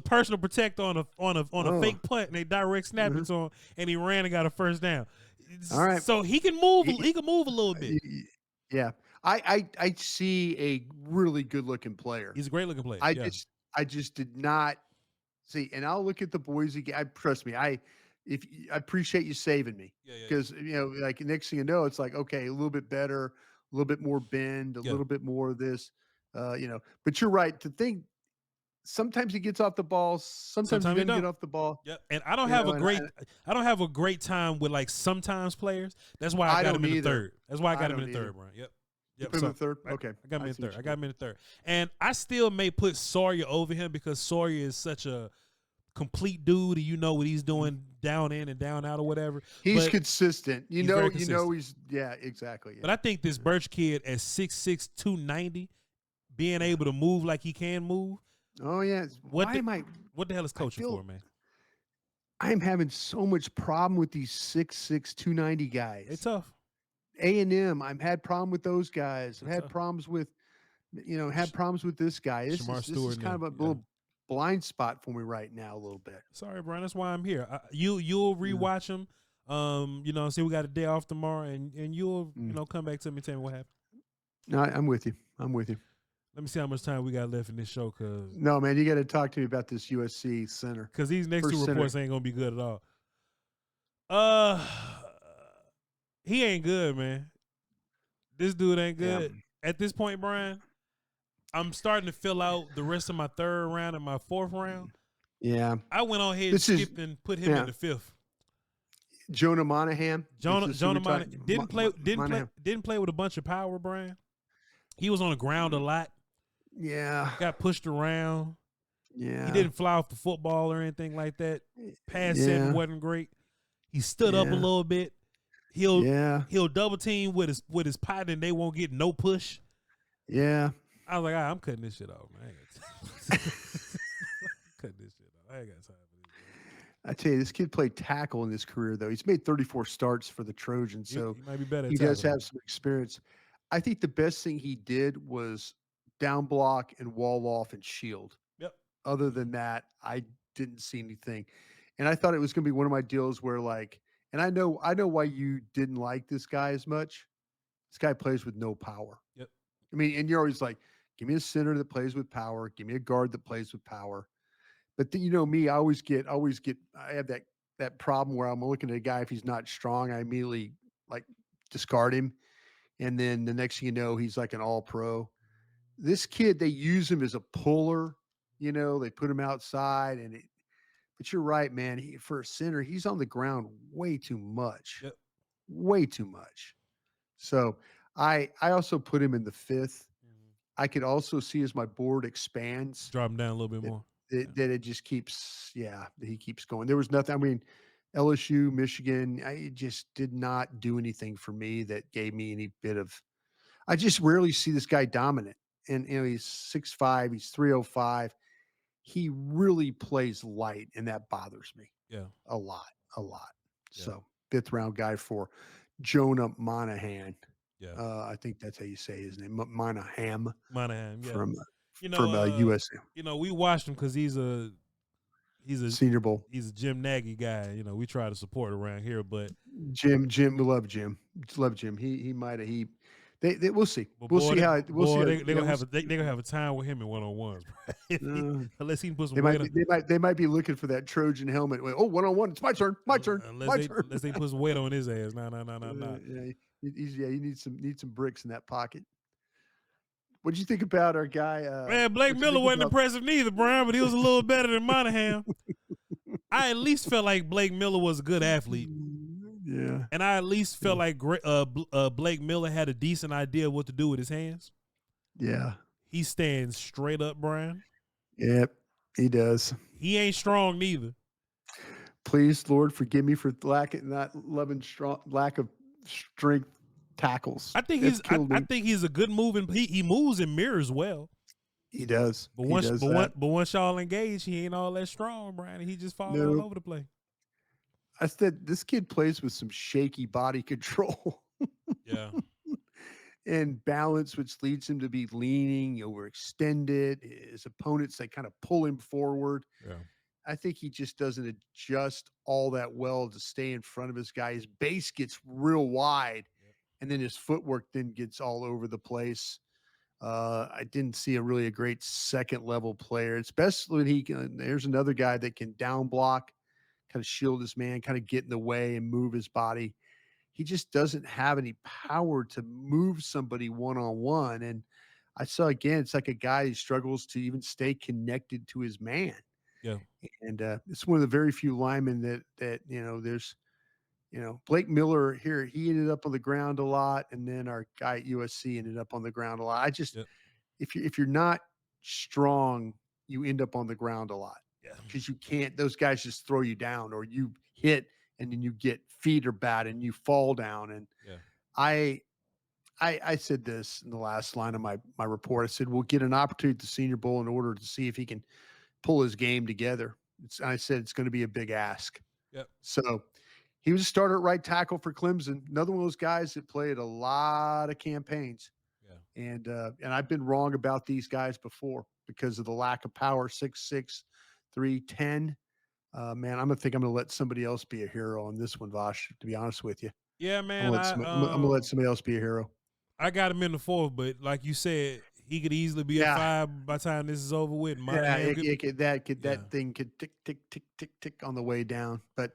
[SPEAKER 1] personal protector on a fake punt, and they direct snapped it to him, and he ran and got a first down.
[SPEAKER 2] All right,
[SPEAKER 1] so he can move. He can move a little bit.
[SPEAKER 2] Yeah, I see a really good looking player.
[SPEAKER 1] He's a great looking player.
[SPEAKER 2] I just did not see, and I'll look at the Boise game. Trust me, I appreciate you saving me because like next thing you know, it's like okay, a little bit better, a little bit more bend, a little bit more of this, But you're right to think. Sometimes he gets off the ball. Sometimes he doesn't get off the ball.
[SPEAKER 1] Yep. And I don't have a great time with like sometimes players. That's why I got him in the third. That's why I got him in the third, Bryan. Yep.
[SPEAKER 2] You put him in third? Okay.
[SPEAKER 1] I got him in third. I got him in third. And I still may put Sawyer over him because Sawyer is such a complete dude, and you know what he's doing down in and down out or whatever.
[SPEAKER 2] He's consistent. You know he's exactly. Yeah.
[SPEAKER 1] But I think this Burch kid at 6'6", 290, being able to move like he can move.
[SPEAKER 2] Oh yeah.
[SPEAKER 1] What the hell is coaching for, man?
[SPEAKER 2] I'm having so much problem with these 6'6", 290 guys.
[SPEAKER 1] It's tough.
[SPEAKER 2] A&M, I've had problem with those guys. I've had problems with, had problems with this guy. This is kind of a little blind spot for me right now a little bit.
[SPEAKER 1] Sorry, Brian. That's why I'm here. You'll rewatch him. See, we got a day off tomorrow, and you'll come back to me and tell me what happened.
[SPEAKER 2] No, I'm with you.
[SPEAKER 1] Let me see how much time we got left in this show.
[SPEAKER 2] No, man, you got to talk to me about this USC center.
[SPEAKER 1] Because these next two reports ain't gonna be good at all. He ain't good, man. This dude ain't good. Yeah. At this point, Brian, I'm starting to fill out the rest of my third round and my fourth round.
[SPEAKER 2] Yeah.
[SPEAKER 1] I went on ahead and skipped and put him in the fifth.
[SPEAKER 2] Jonah Monahan.
[SPEAKER 1] Jonah Monahan didn't play with a bunch of power, Brian. He was on the ground a lot.
[SPEAKER 2] Yeah.
[SPEAKER 1] Got pushed around.
[SPEAKER 2] Yeah.
[SPEAKER 1] He didn't fly off the football or anything like that. Pass setting wasn't great. He stood up a little bit. He'll double team with his partner and they won't get no push.
[SPEAKER 2] Yeah.
[SPEAKER 1] I was like, I'm cutting this shit off, man. Cutting this shit off. I ain't got time for this.
[SPEAKER 2] I tell you, this kid played tackle in his career, though. He's made 34 starts for the Trojans, so
[SPEAKER 1] he might be better.
[SPEAKER 2] He does have some experience. I think the best thing he did was down block and wall off and shield.
[SPEAKER 1] Yep.
[SPEAKER 2] Other than that, I didn't see anything. And I thought it was going to be one of my deals where, and I know why you didn't like this guy as much. This guy plays with no power.
[SPEAKER 1] Yep.
[SPEAKER 2] I mean, and you're always like, give me a center that plays with power. Give me a guard that plays with power. But me, I have that problem where I'm looking at a guy, if he's not strong, I immediately discard him. And then the next thing you know, he's like an all-pro. This kid, they use him as a puller. They put him outside. But you're right, man. For a center, he's on the ground way too much.
[SPEAKER 1] Yep.
[SPEAKER 2] Way too much. So I also put him in the fifth. I could also see as my board expands.
[SPEAKER 1] Drop him down a little bit more.
[SPEAKER 2] That it just keeps, he keeps going. There was nothing. I mean, LSU, Michigan, it just did not do anything for me that gave me any bit of. I just rarely see this guy dominant. And he's 6'5", he's 305. He really plays light, and that bothers me.
[SPEAKER 1] Yeah, a
[SPEAKER 2] lot. Yeah. So fifth round guy for Jonah Monahan.
[SPEAKER 1] Yeah,
[SPEAKER 2] I think that's how you say his name, Monahan.
[SPEAKER 1] Yeah.
[SPEAKER 2] From USA.
[SPEAKER 1] We watched him because he's a
[SPEAKER 2] Senior Bowl.
[SPEAKER 1] He's a Jim Nagy guy. We try to support around here, but
[SPEAKER 2] Jim, we love Jim. He might have we'll see. We'll see how
[SPEAKER 1] they're gonna have a time with him in one-on-ones, unless he can put some weight on.
[SPEAKER 2] They might be looking for that Trojan helmet. Oh, one-on-one, it's my turn.
[SPEAKER 1] Unless they put some weight on his ass. No.
[SPEAKER 2] You need some bricks in that pocket. What'd you think about our guy?
[SPEAKER 1] Man, Blake Miller wasn't impressive neither, Brian, but he was a little better than Monahan. I at least felt like Blake Miller was a good athlete.
[SPEAKER 2] Yeah.
[SPEAKER 1] And I at least felt like Blake Miller had a decent idea of what to do with his hands.
[SPEAKER 2] Yeah.
[SPEAKER 1] He stands straight up, Brian.
[SPEAKER 2] Yep, he does.
[SPEAKER 1] He ain't strong neither.
[SPEAKER 2] Please, Lord, forgive me for lack of strength tackles.
[SPEAKER 1] I think he's a good moving. He moves and mirrors well.
[SPEAKER 2] He does.
[SPEAKER 1] But once y'all engage, he ain't all that strong, Brian. He just falls all over the place.
[SPEAKER 2] I said this kid plays with some shaky body control.
[SPEAKER 1] Yeah.
[SPEAKER 2] And balance, which leads him to be leaning, overextended. His opponents, they kind of pull him forward.
[SPEAKER 1] Yeah.
[SPEAKER 2] I think he just doesn't adjust all that well to stay in front of his guy. His base gets real wide, and then his footwork then gets all over the place. I didn't see a great second level player, especially when there's another guy that can down block, kind of shield his man, kind of get in the way and move his body. He just doesn't have any power to move somebody one-on-one. And I saw, again, it's like a guy who struggles to even stay connected to his man.
[SPEAKER 1] Yeah.
[SPEAKER 2] And it's one of the very few linemen that there's Blake Miller here, he ended up on the ground a lot, and then our guy at USC ended up on the ground a lot.
[SPEAKER 1] Yep.
[SPEAKER 2] If you're not strong, you end up on the ground a lot.
[SPEAKER 1] Yeah.
[SPEAKER 2] Because you can't, those guys just throw you down, or you hit and then you get feet are bad and you fall down. And I said this in the last line of my report. I said, we'll get an opportunity at the Senior Bowl in order to see if he can pull his game together. I said, it's going to be a big ask.
[SPEAKER 1] Yep.
[SPEAKER 2] So he was a starter at right tackle for Clemson. Another one of those guys that played a lot of campaigns.
[SPEAKER 1] Yeah.
[SPEAKER 2] And I've been wrong about these guys before because of the lack of power, 6'6", 310. Man, I'm gonna let somebody else be a hero on this one, Voch, to be honest with you.
[SPEAKER 1] Yeah, man.
[SPEAKER 2] I'm gonna let somebody else be a hero.
[SPEAKER 1] I got him in the 4th, but like you said, he could easily be a 5 by the time this is over with.
[SPEAKER 2] That thing could tick, tick, tick, tick, tick on the way down. But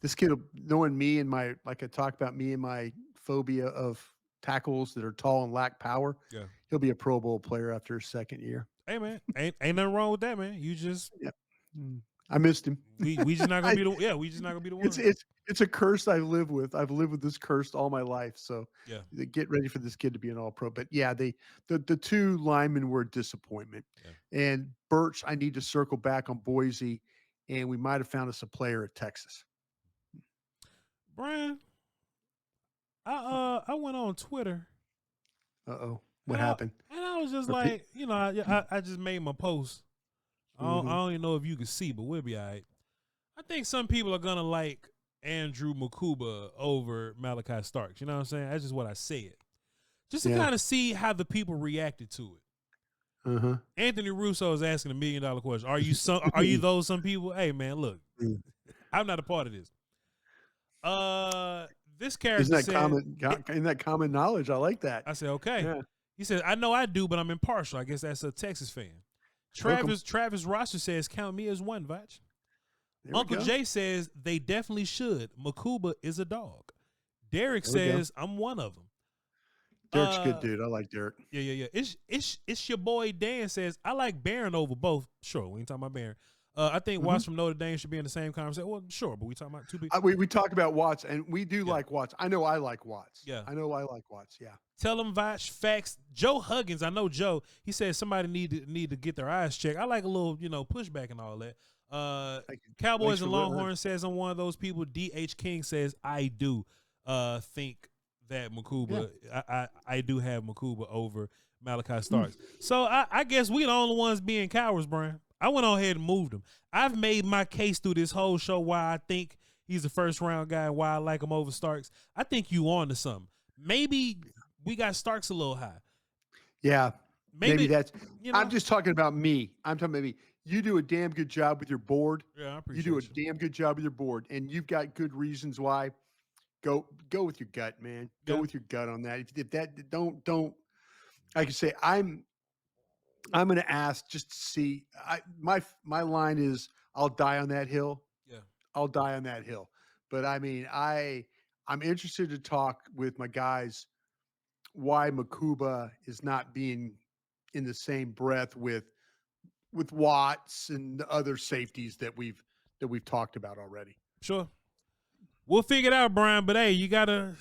[SPEAKER 2] this kid, knowing me and like I talked about me and my phobia of tackles that are tall and lack power, he'll be a Pro Bowl player after his 2nd year.
[SPEAKER 1] Hey, man, ain't nothing wrong with that, man. You just
[SPEAKER 2] I missed him.
[SPEAKER 1] We just not gonna be the we just not gonna be the one.
[SPEAKER 2] It's a curse I live with. I've lived with this curse all my life. So get ready for this kid to be an All-Pro. But the 2 linemen were a disappointment. Yeah. And Burch, I need to circle back on Boise, and we might have found us a player at Texas.
[SPEAKER 1] Bryan, I went on Twitter.
[SPEAKER 2] What happened?
[SPEAKER 1] And I was just like, I just made my post. I don't even know if you can see, but we'll be all right. I think some people are going to like Andrew Mukuba over Malachi Starks. You know what I'm saying? That's just what I said. Just to kind of see how the people reacted to it. Anthony Russo is asking $1 million question. Are you those some people? Hey, man, look. I'm not a part of this. This character
[SPEAKER 2] isn't that common knowledge? I like that.
[SPEAKER 1] I said, okay. Yeah. He said, I know I do, but I'm impartial. I guess that's a Texas fan. Travis Roster says, count me as one, Voch. Uncle Jay says, they definitely should. Mukuba is a dog. Derek says, I'm one of them.
[SPEAKER 2] Derek's a good dude. I like Derek.
[SPEAKER 1] Yeah. It's your boy Dan says, I like Barron over both. Sure, we ain't talking about Barron. I think Watts from Notre Dame should be in the same conversation. Well, sure, but we talking about 2 people.
[SPEAKER 2] We talk about Watts, and we do like Watts. I know I like Watts.
[SPEAKER 1] Yeah.
[SPEAKER 2] I know I like Watts. Yeah.
[SPEAKER 1] Tell them Voch facts. Joe Huggins, I know Joe. He says somebody need to get their eyes checked. I like a little, pushback and all that. Cowboys and Longhorns says I'm one of those people. D.H. King says I do think that Mukuba. Yeah. I do have Mukuba over Malachi Starks. So I guess we the only ones being cowards, Bryan. I went on ahead and moved him. I've made my case through this whole show why I think he's a first-round guy and why I like him over Starks. I think you on to something. Maybe we got Starks a little high.
[SPEAKER 2] Yeah. Maybe that's I'm just talking about me. I'm talking about me. You do a damn good job with your board.
[SPEAKER 1] Yeah, I appreciate
[SPEAKER 2] you. Do a damn good job with your board, and you've got good reasons why. Go with your gut, man. Go with your gut on that. If that don't like I say, I'm going to ask just to see. My line is I'll die on that hill.
[SPEAKER 1] Yeah,
[SPEAKER 2] I'll die on that hill. But I mean, I'm interested to talk with my guys why Mukuba is not being in the same breath with Watts and the other safeties that we've talked about already.
[SPEAKER 1] Sure, we'll figure it out, Bryan. But hey, you gotta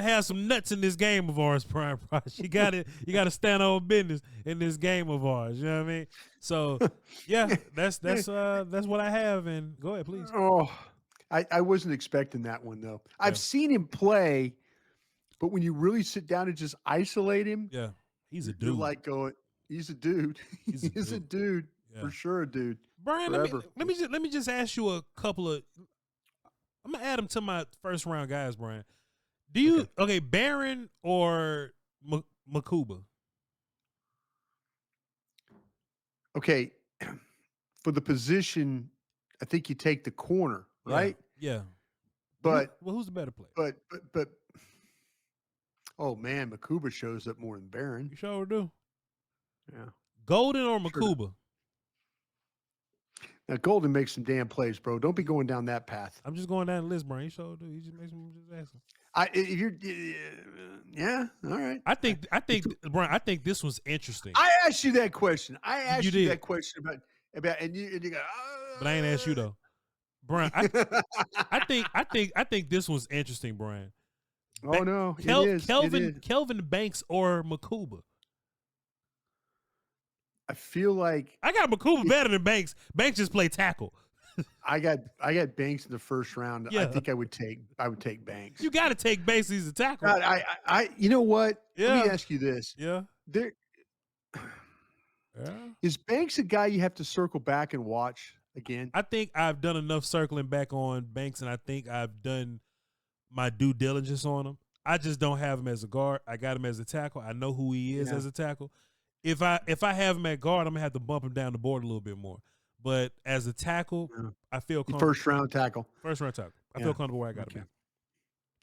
[SPEAKER 1] have some nuts in this game of ours, Bryan. You gotta stand on business in this game of ours. You know what I mean? So yeah, that's what I have. And go ahead, please.
[SPEAKER 2] Oh, I wasn't expecting that one though. Yeah. I've seen him play, but when you really sit down and just isolate him,
[SPEAKER 1] yeah, he's a dude.
[SPEAKER 2] You're like going, he's a dude. He's a dude for sure, a dude.
[SPEAKER 1] Bryan, let me just ask you a couple of. I'm gonna add him to my first round guys, Bryan. Do you Barron or Mukuba?
[SPEAKER 2] Okay, for the position, I think you take the corner, right?
[SPEAKER 1] Yeah.
[SPEAKER 2] But
[SPEAKER 1] who's the better player?
[SPEAKER 2] But oh man, Mukuba shows up more than Barron.
[SPEAKER 1] You sure do.
[SPEAKER 2] Yeah.
[SPEAKER 1] Golden or Mukuba?
[SPEAKER 2] Sure. Now Golden makes some damn plays, bro. Don't be going down that path.
[SPEAKER 1] I'm just going down the list, Bryan. You sure do. You just makes me just asking.
[SPEAKER 2] If you're, yeah, all right.
[SPEAKER 1] I think, Bryan. I think this was interesting.
[SPEAKER 2] I asked you that question. I asked you that question about, and you go.
[SPEAKER 1] But I ain't asked you though. Bryan, I think this one's interesting, Bryan.
[SPEAKER 2] Oh no, it is.
[SPEAKER 1] Kelvin Banks or Mukuba.
[SPEAKER 2] I feel like
[SPEAKER 1] I got Mukuba better than Banks. Banks just play tackle.
[SPEAKER 2] I got Banks in the first round.
[SPEAKER 1] Yeah.
[SPEAKER 2] I think I would take Banks.
[SPEAKER 1] You got to take Banks. He's a tackle.
[SPEAKER 2] God, I you know what?
[SPEAKER 1] Yeah.
[SPEAKER 2] Let me ask you this.
[SPEAKER 1] Yeah.
[SPEAKER 2] Is Banks a guy you have to circle back and watch again?
[SPEAKER 1] I think I've done enough circling back on Banks, and I think I've done my due diligence on him. I just don't have him as a guard. I got him as a tackle. I know who he is as a tackle. If I have him at guard, I'm gonna have to bump him down the board a little bit more. But as a tackle, I feel comfortable.
[SPEAKER 2] First round tackle.
[SPEAKER 1] I feel comfortable where I got him.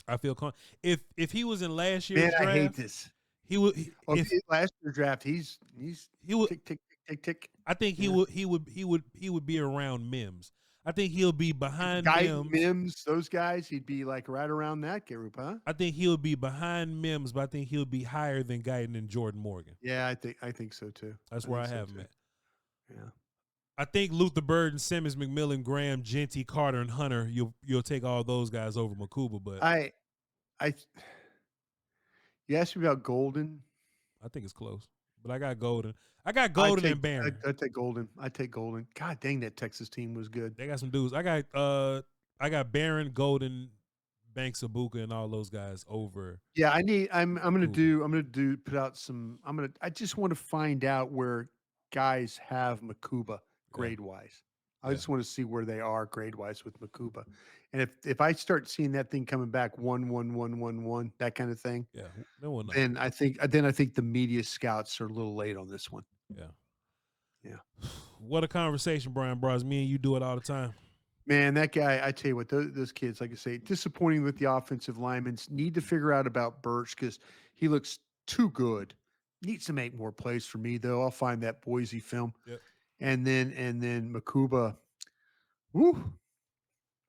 [SPEAKER 1] I feel comfortable. If he was in last year's draft,
[SPEAKER 2] I hate this.
[SPEAKER 1] He would.
[SPEAKER 2] Last year's draft, he would tick.
[SPEAKER 1] I think he would be around Mims. I think he'll be behind
[SPEAKER 2] Mims. Those guys, he'd be like right around that group, huh?
[SPEAKER 1] I think he'll be behind Mims, but I think he'll be higher than Guyton and Jordan Morgan.
[SPEAKER 2] Yeah, I think so too.
[SPEAKER 1] That's where I have him at.
[SPEAKER 2] Yeah.
[SPEAKER 1] I think Luther Burden, Simmons, McMillan, Graham, Genty, Carter, and Hunter. You'll take all those guys over Mukuba, but
[SPEAKER 2] you asked me about Golden.
[SPEAKER 1] I think it's close, but I got Golden. I got Golden and Barron.
[SPEAKER 2] I take Golden. God dang, that Texas team was good.
[SPEAKER 1] They got some dudes. I got Barron, Golden, Banks, Abuka, and all those guys over.
[SPEAKER 2] Yeah, I'm gonna put out some. I just want to find out where guys have Mukuba grade wise. I just want to see where they are grade wise with Mukuba, and if I start seeing that thing coming back 1-1-1-1-1, that kind of thing, then I think the media scouts are a little late on this one. Yeah.
[SPEAKER 1] What a conversation, Bryan Broaddus. Me and you do it all the time.
[SPEAKER 2] Man, that guy, I tell you what, those kids, like I say, disappointing with the offensive linemen. Need to figure out about Burch because he looks too good. Needs to make more plays for me, though. I'll find that Boise film.
[SPEAKER 1] Yep.
[SPEAKER 2] And then Mukuba, woo,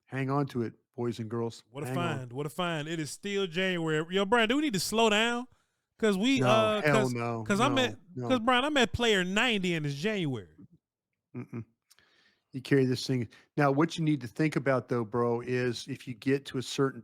[SPEAKER 2] hang on to it, boys and girls.
[SPEAKER 1] What a find. It is still January. Yo, Bryan, do we need to slow down? Because Because Bryan, I'm at player 90 and it's January.
[SPEAKER 2] You carry this thing. Now, what you need to think about, though, bro, is if you get to a certain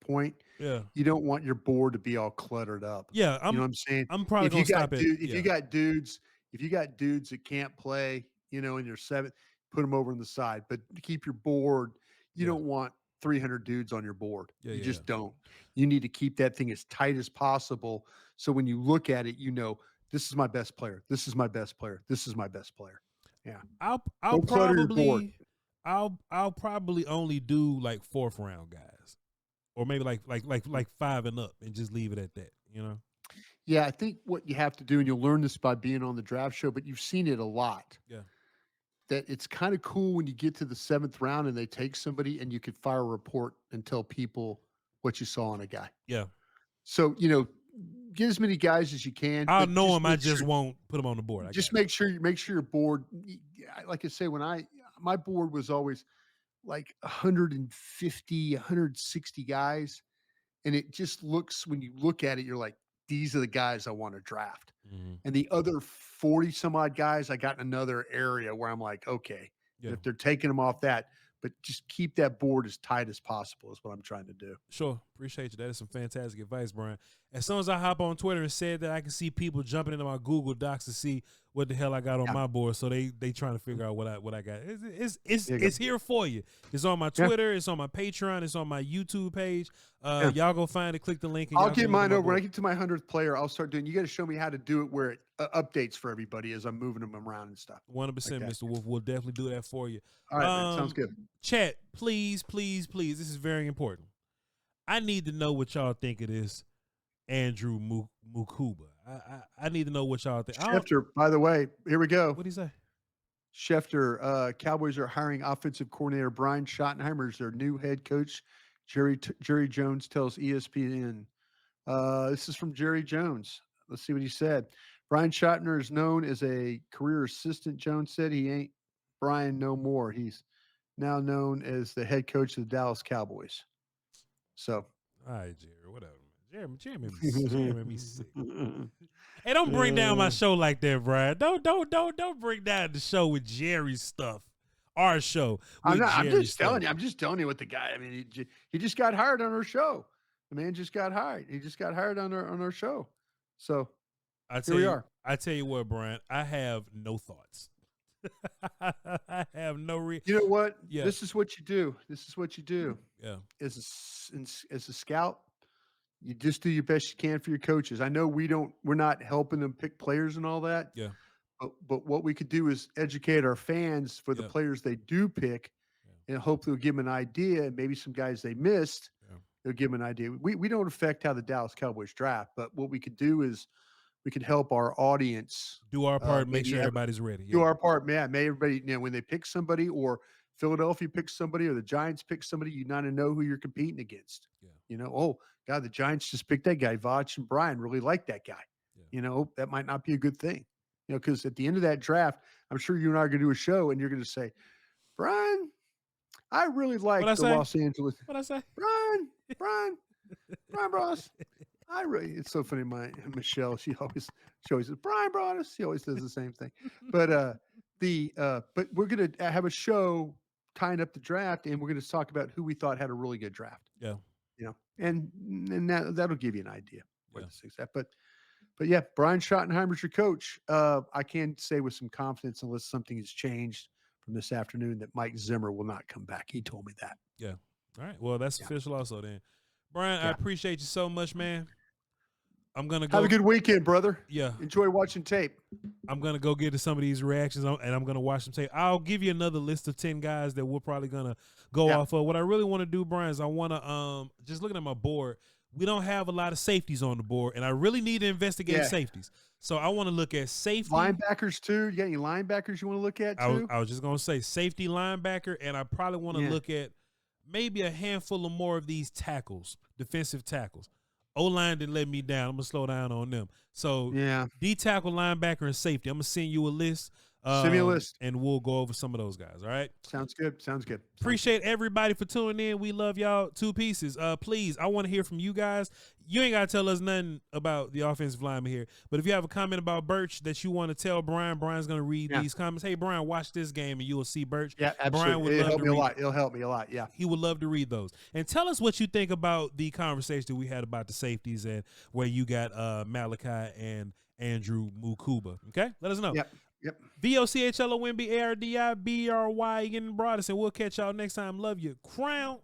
[SPEAKER 2] point, you don't want your board to be all cluttered up.
[SPEAKER 1] Yeah,
[SPEAKER 2] you know what I'm saying?
[SPEAKER 1] I'm probably going to stop it.
[SPEAKER 2] If you got dudes that can't play, in your seventh, put them over on the side. But to keep your board, you don't want 300 dudes on your board. You just don't. You need to keep that thing as tight as possible. So when you look at it, this is my best player. This is my best player. This is my best player. Yeah.
[SPEAKER 1] I'll probably only do like 4th round guys, or maybe like 5 and up, and just leave it at that.
[SPEAKER 2] Yeah, I think what you have to do, and you'll learn this by being on the draft show, but you've seen it a lot.
[SPEAKER 1] Yeah.
[SPEAKER 2] That it's kind of cool when you get to the 7th round and they take somebody and you could fire a report and tell people what you saw in a guy.
[SPEAKER 1] Yeah.
[SPEAKER 2] So, get as many guys as you can.
[SPEAKER 1] I'll know him. I just won't put him on the board.
[SPEAKER 2] Make sure your board, like I say, my board was always like 150, 160 guys. And it just looks, when you look at it, you're like, these are the guys I want to draft. Mm-hmm. And the other 40 some odd guys, I got in another area where I'm like, okay, if they're taking them off that, but just keep that board as tight as possible is what I'm trying to do.
[SPEAKER 1] Sure. Appreciate you. That is some fantastic advice, Bryan. As soon as I hop on Twitter and said that, I can see people jumping into my Google Docs to see what the hell I got on my board. So they trying to figure out what I got. It's here for you. It's on my Twitter. It's on my Patreon. It's on my YouTube page. Y'all go find it. Click the link. And
[SPEAKER 2] I'll get mine over. When I get to my 100th player, I'll start doing. You got to show me how to do it where it updates for everybody as I'm moving them around and stuff.
[SPEAKER 1] 100%, Mr. Wolf. We'll definitely do that for you.
[SPEAKER 2] All right, man, sounds good.
[SPEAKER 1] Chat, please. This is very important. I need to know what y'all think of this Andrew Mukuba. I need to know what y'all think.
[SPEAKER 2] Schefter, by the way, here we go.
[SPEAKER 1] What'd he say?
[SPEAKER 2] Schefter, Cowboys are hiring offensive coordinator Brian Schottenheimer as their new head coach. Jerry Jones tells ESPN. This is from Jerry Jones. Let's see what he said. Brian Schottenheimer is known as a career assistant. Jones said he ain't Brian no more. He's now known as the head coach of the Dallas Cowboys. So,
[SPEAKER 1] all right, Jerry, whatever. Jerry made me sick. Hey, don't bring down my show like that, Bryan. Don't bring down the show with Jerry's stuff our show.
[SPEAKER 2] I'm
[SPEAKER 1] Jerry
[SPEAKER 2] just telling you. I'm just telling you what the guy. I mean, he just got hired on our show. The man just got hired. He just got hired on our show. So here we are.
[SPEAKER 1] I tell you what, Bryan, I have no thoughts. I have no
[SPEAKER 2] You know what?
[SPEAKER 1] Yeah.
[SPEAKER 2] This is what you do. This is what you do.
[SPEAKER 1] Yeah.
[SPEAKER 2] As a scout, you just do your best you can for your coaches. I know we're not helping them pick players and all that.
[SPEAKER 1] Yeah.
[SPEAKER 2] But what we could do is educate our fans for the players they do pick, and hopefully we'll give them an idea. And maybe some guys they missed, they'll give them an idea. We don't affect how the Dallas Cowboys draft, but what we could do is we could help our audience
[SPEAKER 1] do our part, make sure everybody's ready.
[SPEAKER 2] Do our part, man. May everybody, when they pick somebody, or Philadelphia picks somebody, or the Giants pick somebody, you not know who you're competing against. Yeah. Oh God, the Giants just picked that guy. Voch and Bryan really like that guy. Yeah. That might not be a good thing. Because at the end of that draft, I'm sure you and I are going to do a show, and you're going to say, Bryan, I really like the Los Angeles.
[SPEAKER 1] What'd I say?
[SPEAKER 2] Bryan Broaddus. It's so funny. Michelle, she always says, Bryan Broaddus. She always does the same thing. But but we're going to have a show tying up the draft, and we're going to talk about who we thought had a really good draft.
[SPEAKER 1] Yeah.
[SPEAKER 2] And that'll give you an idea what this is at. But yeah, Brian Schottenheimer's your coach. I can't say with some confidence, unless something has changed from this afternoon, that Mike Zimmer will not come back. He told me that.
[SPEAKER 1] Yeah. All right. Well, that's official also then. Bryan, I appreciate you so much, man. I'm going to go.
[SPEAKER 2] Have a good weekend, brother.
[SPEAKER 1] Yeah.
[SPEAKER 2] Enjoy watching tape.
[SPEAKER 1] I'm going to go get to some of these reactions, and I'm going to watch them tape. I'll give you another list of 10 guys that we're probably going to go off of. What I really want to do, Bryan, is I want to, just looking at my board, we don't have a lot of safeties on the board, and I really need to investigate safeties. So I want to look at safety.
[SPEAKER 2] Linebackers, too. You got any linebackers you want to look at, too?
[SPEAKER 1] I was just going to say safety, linebacker, and I probably want to look at maybe a handful of more of these tackles, defensive tackles. O-line didn't let me down. I'm going to slow down on them. So D-tackle, linebacker, and safety. I'm going to send you a list.
[SPEAKER 2] Send me a list.
[SPEAKER 1] And we'll go over some of those guys, all right?
[SPEAKER 2] Sounds good.
[SPEAKER 1] Appreciate everybody for tuning in. We love y'all. Two pieces. Please, I want to hear from you guys. You ain't got to tell us nothing about the offensive lineman here. But if you have a comment about Burch that you want to tell Bryan, Bryan's going to read these comments. Hey, Bryan, watch this game, and you will see Burch.
[SPEAKER 2] Yeah, absolutely. It'll help me a lot, yeah.
[SPEAKER 1] He would love to read those. And tell us what you think about the conversation we had about the safeties and where you got Malachi and Andrew Mukuba. Okay? Let us know.
[SPEAKER 2] Yep.
[SPEAKER 1] VOCHLONBARDIBRY in Broaddus, and we'll catch y'all next time. Love you. Crown.